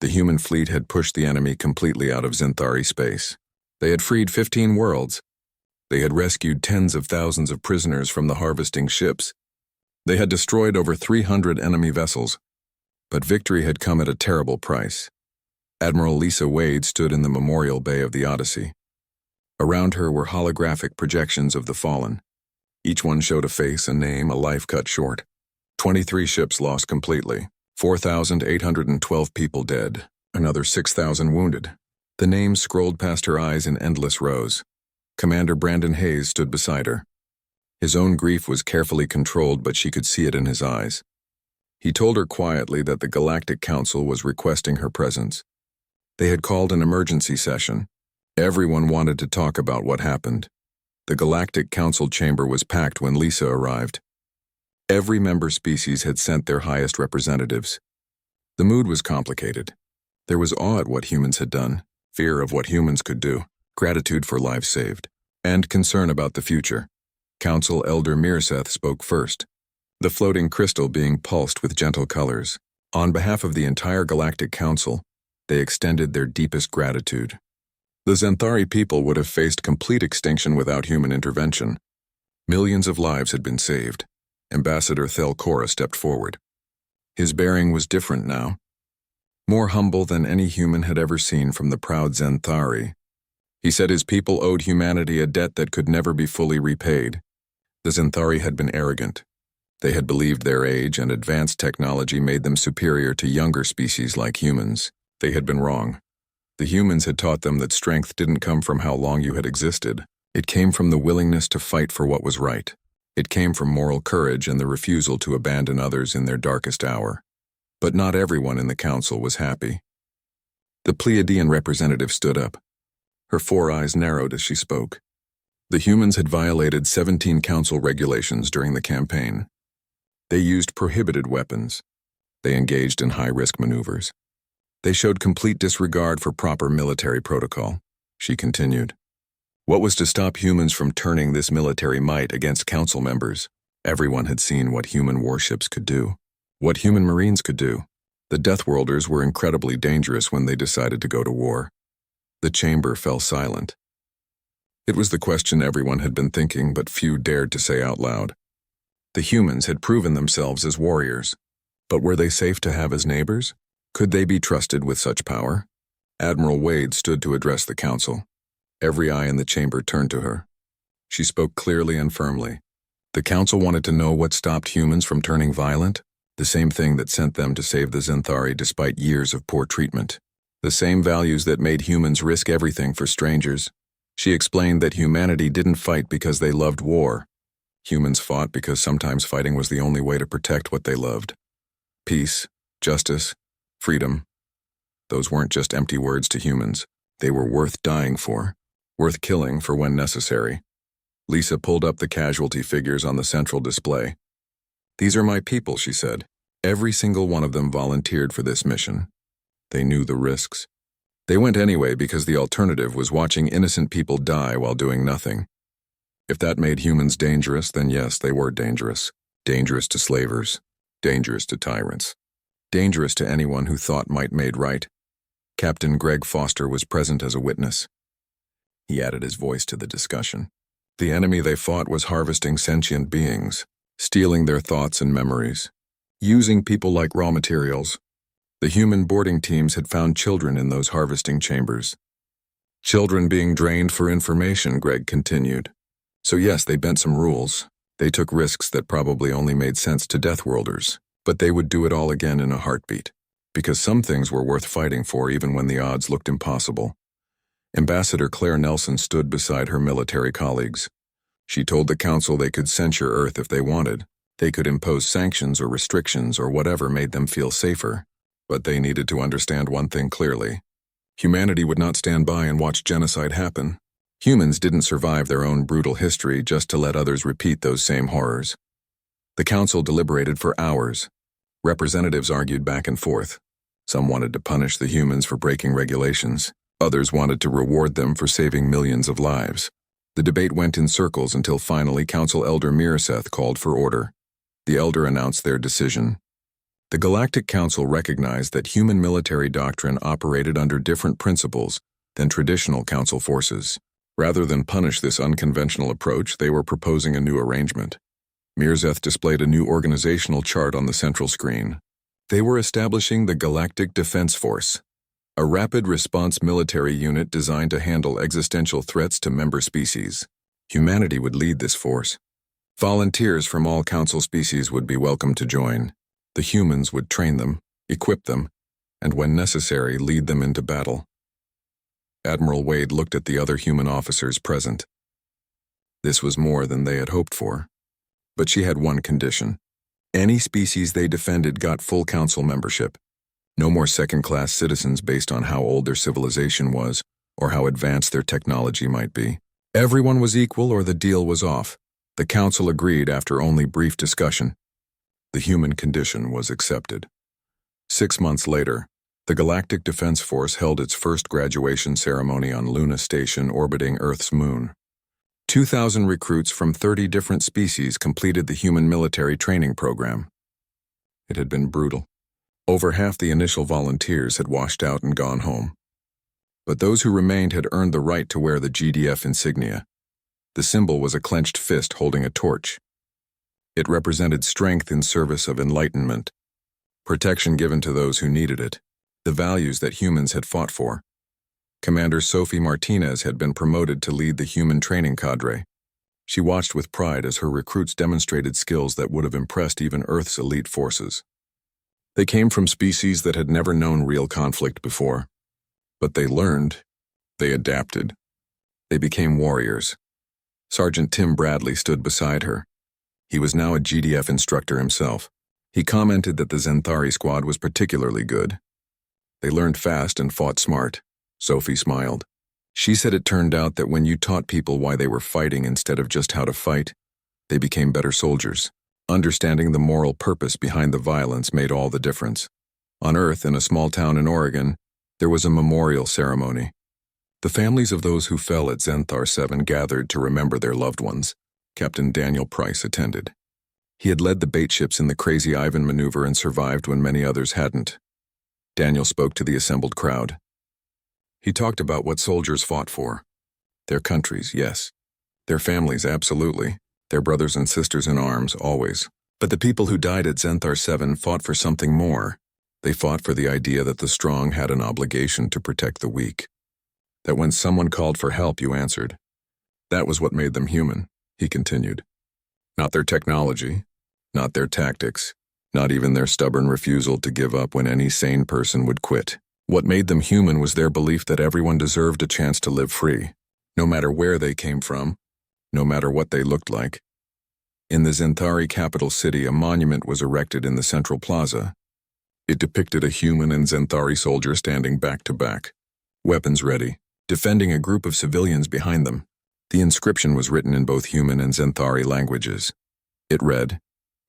the human fleet had pushed the enemy completely out of Xanthari space. They had freed 15 worlds. They had rescued tens of thousands of prisoners from the harvesting ships. They had destroyed over 300 enemy vessels. But victory had come at a terrible price. Admiral Lisa Wade stood in the memorial bay of the Odyssey. Around her were holographic projections of the fallen. Each one showed a face, a name, a life cut short. 23 ships lost completely, 4,812 people dead, another 6,000 wounded. The names scrolled past her eyes in endless rows. Commander Brandon Hayes stood beside her. His own grief was carefully controlled, but she could see it in his eyes. He told her quietly that the Galactic Council was requesting her presence. They had called an emergency session. Everyone wanted to talk about what happened. The Galactic Council chamber was packed when Lisa arrived. Every member species had sent their highest representatives. The mood was complicated. There was awe at what humans had done, fear of what humans could do, gratitude for lives saved, and concern about the future. Council Elder Mirseth spoke first. the floating crystal being pulsed with gentle colors. On behalf of the entire Galactic Council, they extended their deepest gratitude. The Xanthari people would have faced complete extinction without human intervention. Millions of lives had been saved. Ambassador Thelcora stepped forward. His bearing was different now. More humble than any human had ever seen from the proud Xanthari. He said his people owed humanity a debt that could never be fully repaid. The Xanthari had been arrogant. They had believed their age and advanced technology made them superior to younger species like humans. They had been wrong. The humans had taught them that strength didn't come from how long you had existed. It came from the willingness to fight for what was right. It came from moral courage and the refusal to abandon others in their darkest hour. But not everyone in the council was happy. The Pleiadian representative stood up. Her 4 eyes narrowed as she spoke. The humans had violated 17 council regulations during the campaign. They used prohibited weapons. They engaged in high-risk maneuvers. They showed complete disregard for proper military protocol, she continued. What was to stop humans from turning this military might against council members? Everyone had seen what human warships could do, what human marines could do. The Deathworlders were incredibly dangerous when they decided to go to war. The chamber fell silent. It was the question everyone had been thinking, but few dared to say out loud. The humans had proven themselves as warriors, but were they safe to have as neighbors? Could they be trusted with such power? Admiral Wade stood to address the council. Every eye in the chamber turned to her. She spoke clearly and firmly. The council wanted to know what stopped humans from turning violent, the same thing that sent them to save the Xanthari despite years of poor treatment. The same values that made humans risk everything for strangers. She explained that humanity didn't fight because they loved war. Humans fought because sometimes fighting was the only way to protect what they loved. Peace, justice, freedom. Those weren't just empty words to humans. They were worth dying for, worth killing for when necessary. Lisa pulled up the casualty figures on the central display. These are my people, she said. Every single one of them volunteered for this mission. They knew the risks. They went anyway because the alternative was watching innocent people die while doing nothing. If that made humans dangerous, then yes, they were dangerous. Dangerous to slavers. Dangerous to tyrants. Dangerous to anyone who thought might made right. Captain Greg Foster was present as a witness. He added his voice to the discussion. The enemy they fought was harvesting sentient beings, stealing their thoughts and memories, using people like raw materials. The human boarding teams had found children in those harvesting chambers. Children being drained for information, Greg continued. So yes, they bent some rules. They took risks that probably only made sense to Deathworlders, but they would do it all again in a heartbeat. Because some things were worth fighting for even when the odds looked impossible. Ambassador Claire Nelson stood beside her military colleagues. She told the council they could censure Earth if they wanted. They could impose sanctions or restrictions or whatever made them feel safer. But they needed to understand one thing clearly. Humanity would not stand by and watch genocide happen. Humans didn't survive their own brutal history just to let others repeat those same horrors. The council deliberated for hours. Representatives argued back and forth. Some wanted to punish the humans for breaking regulations. Others wanted to reward them for saving millions of lives. The debate went in circles until finally Council Elder Miraseth called for order. The Elder announced their decision. The Galactic Council recognized that human military doctrine operated under different principles than traditional Council forces. Rather than punish this unconventional approach, they were proposing a new arrangement. Miraseth displayed a new organizational chart on the central screen. They were establishing the Galactic Defense Force, a rapid response military unit designed to handle existential threats to member species. Humanity would lead this force. Volunteers from all Council species would be welcome to join. The humans would train them, equip them, and when necessary, lead them into battle. Admiral Wade looked at the other human officers present. This was more than they had hoped for. But she had one condition. Any species they defended got full council membership. No more second-class citizens based on how old their civilization was or how advanced their technology might be. Everyone was equal or the deal was off. The council agreed after only brief discussion. The human condition was accepted. 6 months later, the Galactic Defense Force held its first graduation ceremony on Luna Station orbiting Earth's moon. 2,000 recruits from 30 different species completed the human military training program. It had been brutal. Over half the initial volunteers had washed out and gone home. But those who remained had earned the right to wear the GDF insignia. The symbol was a clenched fist holding a torch. It represented strength in service of enlightenment, protection given to those who needed it, the values that humans had fought for. Commander Sophie Martinez had been promoted to lead the human training cadre. She watched with pride as her recruits demonstrated skills that would have impressed even Earth's elite forces. They came from species that had never known real conflict before. But they learned, they adapted, they became warriors. Sergeant Tim Bradley stood beside her. He was now a GDF instructor himself. He commented that the Zenthari squad was particularly good. They learned fast and fought smart. Sophie smiled. She said it turned out that when you taught people why they were fighting instead of just how to fight, they became better soldiers. Understanding the moral purpose behind the violence made all the difference. On Earth, in a small town in Oregon, there was a memorial ceremony. The families of those who fell at Zenthar 7 gathered to remember their loved ones. Captain Daniel Price attended. He had led the bait ships in the Crazy Ivan maneuver and survived when many others hadn't. Daniel spoke to the assembled crowd. He talked about what soldiers fought for. Their countries, yes. Their families, absolutely. Their brothers and sisters in arms, always. But the people who died at Zenthar 7 fought for something more. They fought for the idea that the strong had an obligation to protect the weak. That when someone called for help, you answered. That was what made them human, he continued. Not their technology, not their tactics, not even their stubborn refusal to give up when any sane person would quit. What made them human was their belief that everyone deserved a chance to live free, no matter where they came from, no matter what they looked like. In the Zenthari capital city, a monument was erected in the central plaza. It depicted a human and Zenthari soldier standing back to back, weapons ready, defending a group of civilians behind them. The inscription was written in both human and Zenthari languages. It read,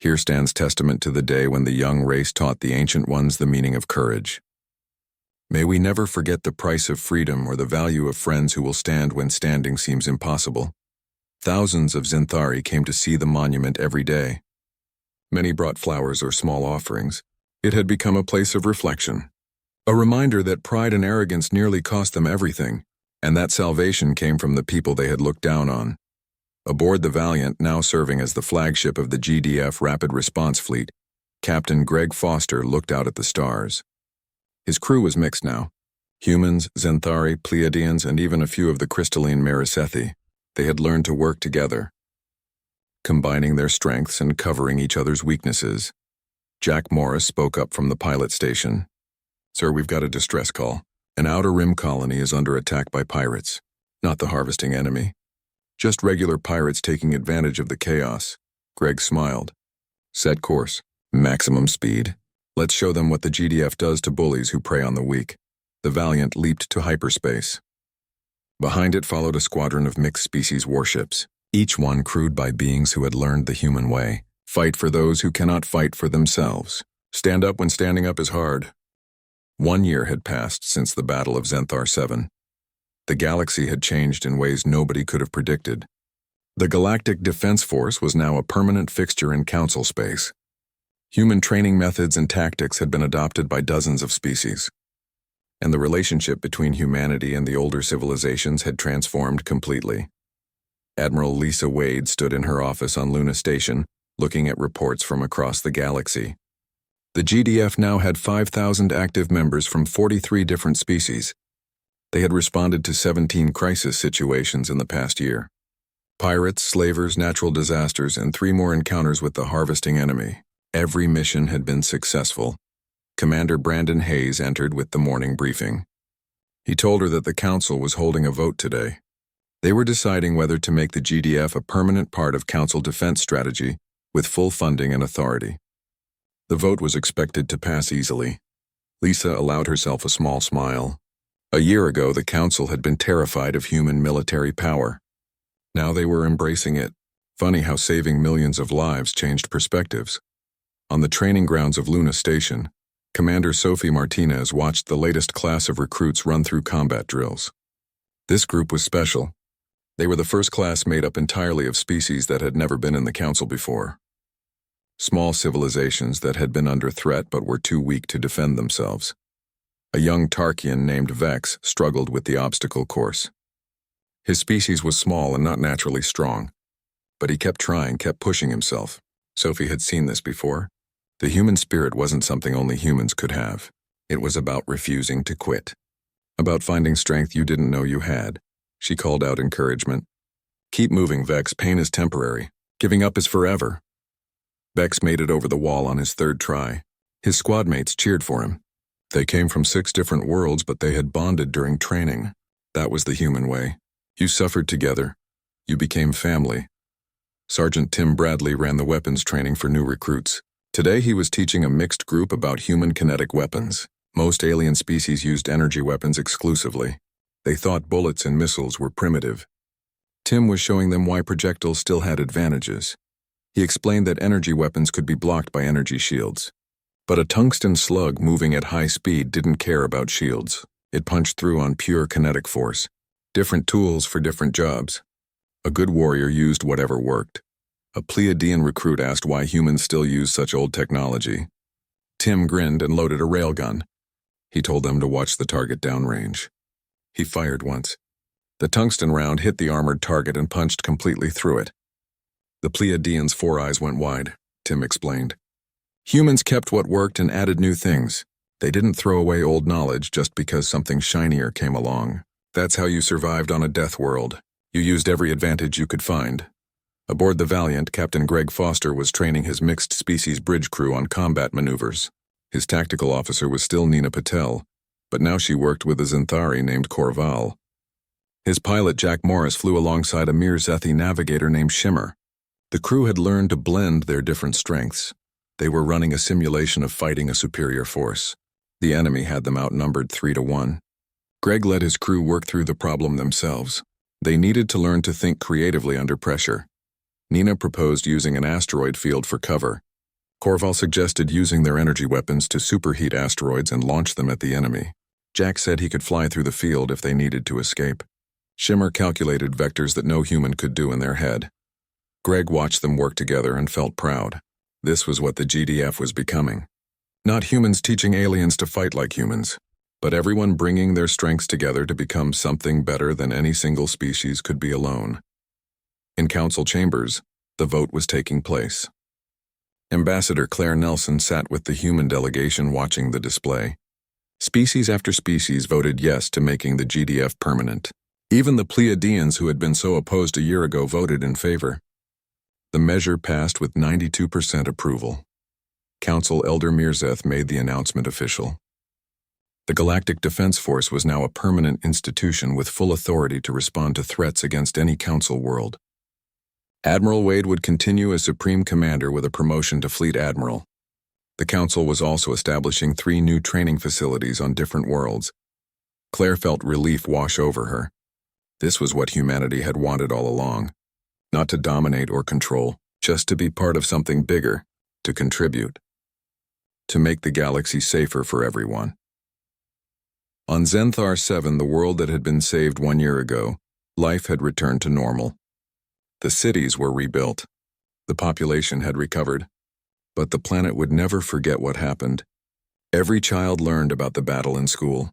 "Here stands testament to the day when the young race taught the ancient ones the meaning of courage. May we never forget the price of freedom or the value of friends who will stand when standing seems impossible." Thousands of Zenthari came to see the monument every day. Many brought flowers or small offerings. It had become a place of reflection, a reminder that pride and arrogance nearly cost them everything, and that salvation came from the people they had looked down on. Aboard the Valiant, now serving as the flagship of the GDF Rapid Response Fleet, Captain Greg Foster looked out at the stars. His crew was mixed now. Humans, Zenthari, Pleiadians, and even a few of the crystalline Marisethi. They had learned to work together, combining their strengths and covering each other's weaknesses. Jack Morris spoke up from the pilot station. "Sir, we've got a distress call. An Outer Rim colony is under attack by pirates. Not the harvesting enemy. Just regular pirates taking advantage of the chaos." Greg smiled. "Set course. Maximum speed. Let's show them what the GDF does to bullies who prey on the weak." The Valiant leaped to hyperspace. Behind it followed a squadron of mixed-species warships, each one crewed by beings who had learned the human way. Fight for those who cannot fight for themselves. Stand up when standing up is hard. 1 year had passed since the Battle of Zenthar 7. The galaxy had changed in ways nobody could have predicted. The Galactic Defense Force was now a permanent fixture in Council space. Human training methods and tactics had been adopted by dozens of species. And the relationship between humanity and the older civilizations had transformed completely. Admiral Lisa Wade stood in her office on Luna Station, looking at reports from across the galaxy. The GDF now had 5,000 active members from 43 different species. They had responded to 17 crisis situations in the past year. Pirates, slavers, natural disasters, and 3 more encounters with the harvesting enemy. Every mission had been successful. Commander Brandon Hayes entered with the morning briefing. He told her that the Council was holding a vote today. They were deciding whether to make the GDF a permanent part of Council defense strategy with full funding and authority. The vote was expected to pass easily. Lisa allowed herself a small smile. A year ago, the Council had been terrified of human military power. Now they were embracing it. Funny how saving millions of lives changed perspectives. On the training grounds of Luna Station, Commander Sophie Martinez watched the latest class of recruits run through combat drills. This group was special. They were the first class made up entirely of species that had never been in the Council before. Small civilizations that had been under threat but were too weak to defend themselves. A young Tarkian named Vex struggled with the obstacle course. His species was small and not naturally strong, but he kept trying, kept pushing himself. Sophie had seen this before. The human spirit wasn't something only humans could have. It was about refusing to quit. About finding strength you didn't know you had. She called out encouragement. Keep moving, Vex. Pain is temporary. Giving up is forever. Vex made it over the wall on his third try. His squad mates cheered for him. They came from 6 different worlds, but they had bonded during training. That was the human way. You suffered together. You became family. Sergeant Tim Bradley ran the weapons training for new recruits. Today he was teaching a mixed group about human kinetic weapons. Most alien species used energy weapons exclusively. They thought bullets and missiles were primitive. Tim was showing them why projectiles still had advantages. He explained that energy weapons could be blocked by energy shields. But a tungsten slug moving at high speed didn't care about shields. It punched through on pure kinetic force. Different tools for different jobs. A good warrior used whatever worked. A Pleiadian recruit asked why humans still use such old technology. Tim grinned and loaded a railgun. He told them to watch the target downrange. He fired once. The tungsten round hit the armored target and punched completely through it. The Pleiadians' 4 eyes went wide, Tim explained. Humans kept what worked and added new things. They didn't throw away old knowledge just because something shinier came along. That's how you survived on a death world. You used every advantage you could find. Aboard the Valiant, Captain Greg Foster was training his mixed-species bridge crew on combat maneuvers. His tactical officer was still Nina Patel, but now she worked with a Xanthari named Korval. His pilot, Jack Morris, flew alongside a Mir Zethi navigator named Shimmer. The crew had learned to blend their different strengths. They were running a simulation of fighting a superior force. The enemy had them outnumbered 3-1. Greg let his crew work through the problem themselves. They needed to learn to think creatively under pressure. Nina proposed using an asteroid field for cover. Korval suggested using their energy weapons to superheat asteroids and launch them at the enemy. Jack said he could fly through the field if they needed to escape. Shimmer calculated vectors that no human could do in their head. Greg watched them work together and felt proud. This was what the GDF was becoming. Not humans teaching aliens to fight like humans, but everyone bringing their strengths together to become something better than any single species could be alone. In council chambers, the vote was taking place. Ambassador Claire Nelson sat with the human delegation watching the display. Species after species voted yes to making the GDF permanent. Even the Pleiadians who had been so opposed a year ago voted in favor. The measure passed with 92% approval. Council Elder Mirzeth made the announcement official. The Galactic Defense Force was now a permanent institution with full authority to respond to threats against any Council world. Admiral Wade would continue as Supreme Commander with a promotion to Fleet Admiral. The Council was also establishing 3 new training facilities on different worlds. Claire felt relief wash over her. This was what humanity had wanted all along. Not to dominate or control, just to be part of something bigger, to contribute. To make the galaxy safer for everyone. On Zenthar 7, the world that had been saved 1 year ago, life had returned to normal. The cities were rebuilt. The population had recovered. But the planet would never forget what happened. Every child learned about the battle in school.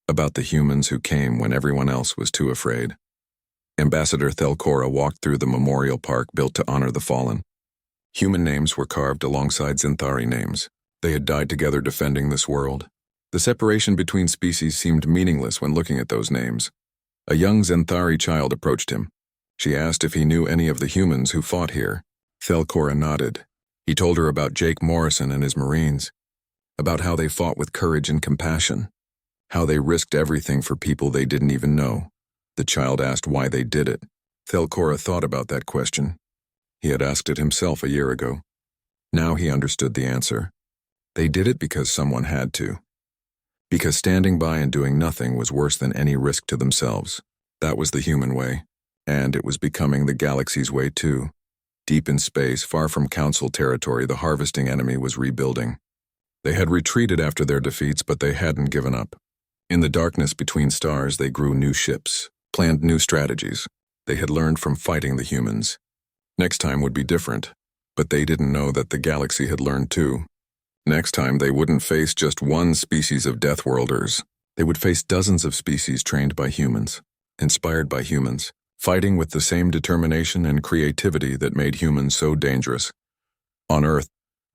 About the humans who came when everyone else was too afraid. Ambassador Thelcora walked through the memorial park built to honor the fallen. Human names were carved alongside Xanthari names. They had died together defending this world. The separation between species seemed meaningless when looking at those names. A young Xanthari child approached him. She asked if he knew any of the humans who fought here. Thelcora nodded. He told her about Jake Morrison and his Marines. About how they fought with courage and compassion. How they risked everything for people they didn't even know. The child asked why they did it. Thelcora thought about that question. He had asked it himself a year ago. Now he understood the answer. They did it because someone had to. Because standing by and doing nothing was worse than any risk to themselves. That was the human way. And it was becoming the galaxy's way too. Deep in space, far from Council territory, the harvesting enemy was rebuilding. They had retreated after their defeats, but they hadn't given up. In the darkness between stars, they grew new ships, planned new strategies. They had learned from fighting the humans. Next time would be different, but they didn't know that the galaxy had learned too. Next time they wouldn't face just one species of Deathworlders. They would face dozens of species trained by humans, inspired by humans, fighting with the same determination and creativity that made humans so dangerous. On Earth,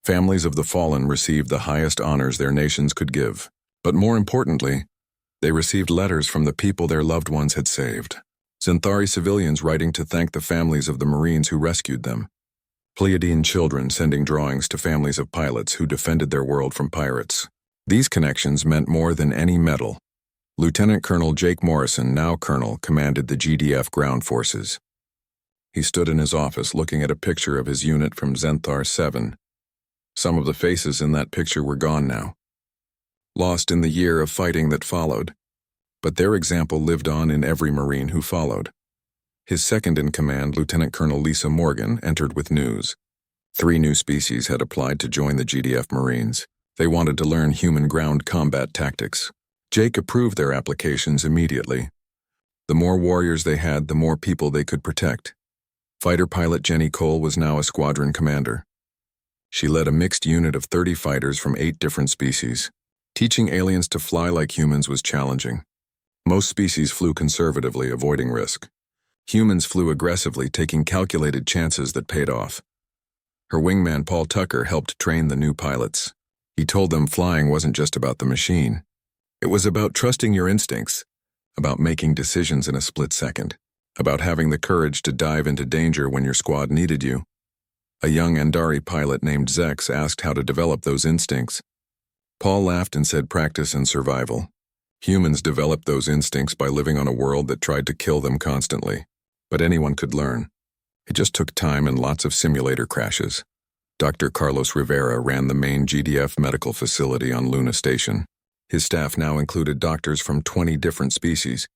families of the fallen received the highest honors their nations could give. But more importantly, they received letters from the people their loved ones had saved. Xanthari civilians writing to thank the families of the Marines who rescued them. Pleiadian children sending drawings to families of pilots who defended their world from pirates. These connections meant more than any medal. Lieutenant Colonel Jake Morrison, now Colonel, commanded the GDF ground forces. He stood in his office looking at a picture of his unit from Xanthar 7. Some of the faces in that picture were gone now, lost in the year of fighting that followed. But their example lived on in every Marine who followed. His second-in-command, Lieutenant Colonel Lisa Morgan, entered with news. 3 new species had applied to join the GDF Marines. They wanted to learn human ground combat tactics. Jake approved their applications immediately. The more warriors they had, the more people they could protect. Fighter pilot Jenny Cole was now a squadron commander. She led a mixed unit of 30 fighters from 8 different species. Teaching aliens to fly like humans was challenging. Most species flew conservatively, avoiding risk. Humans flew aggressively, taking calculated chances that paid off. Her wingman Paul Tucker helped train the new pilots. He told them flying wasn't just about the machine. It was about trusting your instincts, about making decisions in a split second, about having the courage to dive into danger when your squad needed you. A young Andari pilot named Zex asked how to develop those instincts. Paul laughed and said practice and survival. Humans developed those instincts by living on a world that tried to kill them constantly. But anyone could learn. It just took time and lots of simulator crashes. Dr. Carlos Rivera ran the main GDF medical facility on Luna Station. His staff now included doctors from 20 different species.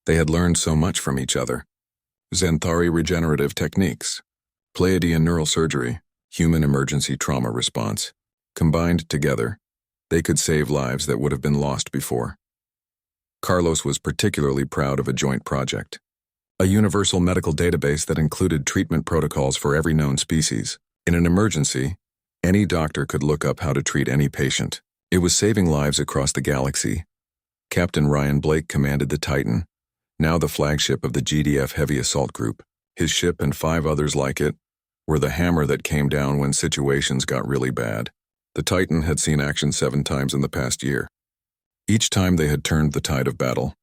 They had learned so much from each other. Xanthari regenerative techniques, Pleiadian neural surgery, human emergency trauma response. Combined together, they could save lives that would have been lost before. Carlos was particularly proud of a joint project. A universal medical database that included treatment protocols for every known species. In an emergency, any doctor could look up how to treat any patient. It was saving lives across the galaxy. Captain Ryan Blake commanded the Titan, now the flagship of the GDF Heavy Assault Group. His ship and 5 others like it were the hammer that came down when situations got really bad. The Titan had seen action 7 times in the past year. Each time they had turned the tide of battle.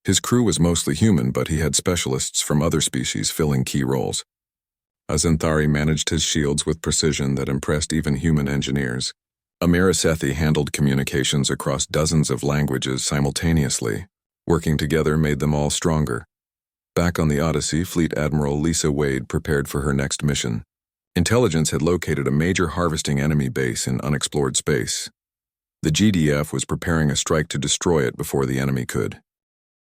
His crew was mostly human, but he had specialists from other species filling key roles. Xanthari managed his shields with precision that impressed even human engineers. Amirasethi handled communications across dozens of languages simultaneously. Working together made them all stronger. Back on the Odyssey, Fleet Admiral Lisa Wade prepared for her next mission. Intelligence had located a major harvesting enemy base in unexplored space. The GDF was preparing a strike to destroy it before the enemy could.